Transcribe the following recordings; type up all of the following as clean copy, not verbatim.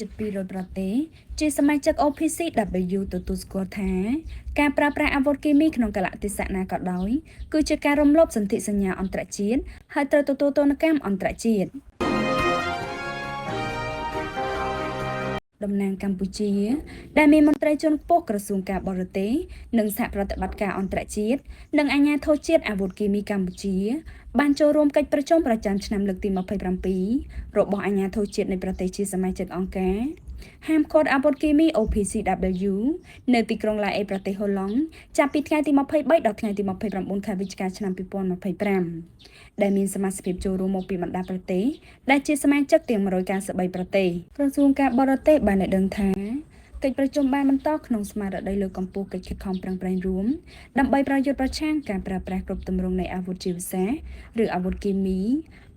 ចិត្តពីរដ្ឋប្រទេសជាសមាជិក OPCW ទទួលស្គាល់ថាការប្រើប្រាស់អាវុធគីមីក្នុងកលៈទេសៈណាក៏ដោយគឺជាការរំលោភសន្ធិសញ្ញាអន្តរជាតិហើយត្រូវទទួលទណ្ឌកម្មអន្តរជាតិតំណាងកម្ពុជាដែលមានមន្ត្រីជាន់ខ្ពស់ក្រសួងការបរទេសនិងសហប្រតិបត្តិការអន្តរជាតិនិងអាជ្ញាធរជាតិអាវុធគីមីកម្ពុជាបានចូលរួមកិច្ចប្រជុំប្រចាំឆ្នាំលើកទី27របស់អាជ្ញាធរជាតិនៃប្រទេសជាសមាជិកអង្គការហាមឃាត់អាវុធគីមី OPCW នៅទីក្រុងឡាអេប្រទេសហូឡង់ចាប់ពីថ្ងៃទី23ដល់ថ្ងៃទី29ខែវិច្ឆិកាឆ្នាំ2025ដែលមានសមាជិកចូលរួមមកពីបណ្ដាប្រទេសដែលជាសមាជិកទាំង193ប្រទេសក្រសួងការបរទេសបានឲ្យដឹងថាកិច្ចប្រជុំបានបន្តក្នុងស្មារតីលើកកម្ពស់កិច្ចខិតខំប្រឹងប្រែងរួមដើម្បីប្រយុទ្ធប្រឆាំងការប្រើប្រាស់គ្រប់ទម្រង់នៃអាវុធជីវសាស្ត្រឬអាវុធគីមី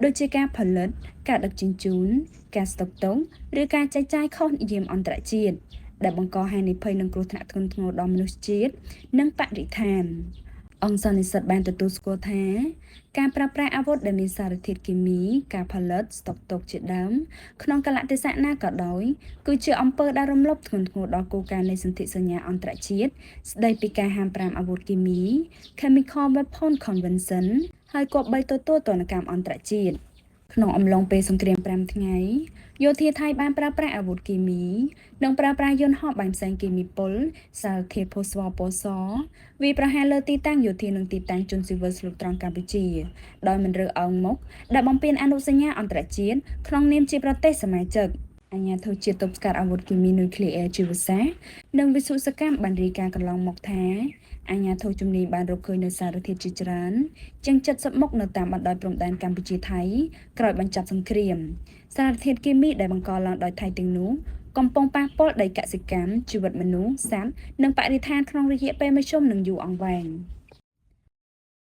ដូចជាការផលិតការដឹកជញ្ជូនការស្តុកទុកឬការចែកចាយខុសនិយមអន្តរជាតិដែលបង្កហានិភ័យនិងគ្រោះថ្នាក់ធ្ងន់ធ្ងរដល់មនុស្សជាតិនិងបរិស្ថានអង្គសន្និសីទបានទទួលស្គាល់ថាការប្រើប្រាស់អាវុធដែលមានសារធាតុគីមីការផលិតស្តុកទុកជាដើមក្នុងកលៈទេសៈណាក៏ដោយគឺជាអំពើដែលរំលោភធ្ងន់ធ្ងរដល់គោលការណ៍នៃសន្ធិសញ្ញាអន្តរជាតិស្តីពីការហាមប្រាមអាវុធគីមី Chemical Weapon Convention ហើយគប្បីទទួលទណ្ឌកម្មអន្តរជាតិក្នុងអំឡុងពេលសង្គ្រាម5ថ្ងៃយោធាថៃបានប្រើប្រាស់អាវុធគីមីនិងប្រើប្រាស់យន្តហោះបាញ់ផ្សែងគីមីពុលសារធាតុផូស្វ័រពណ៌សវាប្រហារលើទីតាំងយោធានិងទីតាំងជនស៊ីវិលស្លូតត្រង់កម្ពុជាដោយមិនរើសអើងមុខដែលបំពេញអនុសញ្ញាអន្តរជាតិក្នុងនាមជាប្រទេសសមាជិកអាជ្ញាធរជាតិទប់ស្កាត់អាវុធគីមីនុយក្លេអ៊ែរជីវសាស្ត្រនិងវិសុសកម្មបានរាយការណ៍កន្លងមកថាអាជ្ញាធរជំនាញបានរកឃើញនៅសារធាតុជាច្រើនជាង70មុខនៅតាមបណ្ដោយព្រំដែនកម្ពុជាថៃក្រោយបញ្ចប់សង្គ្រាមសារធាតុគីមីដែលបង្កឡើងដោយថៃទាំងនោះកំពុងប៉ះពាល់ដីកសិកម្មជីវិតមនុស្សសត្វនិងបរិស្ថានក្នុងរយៈពេលមធ្យមនិងយូរអង្វែង។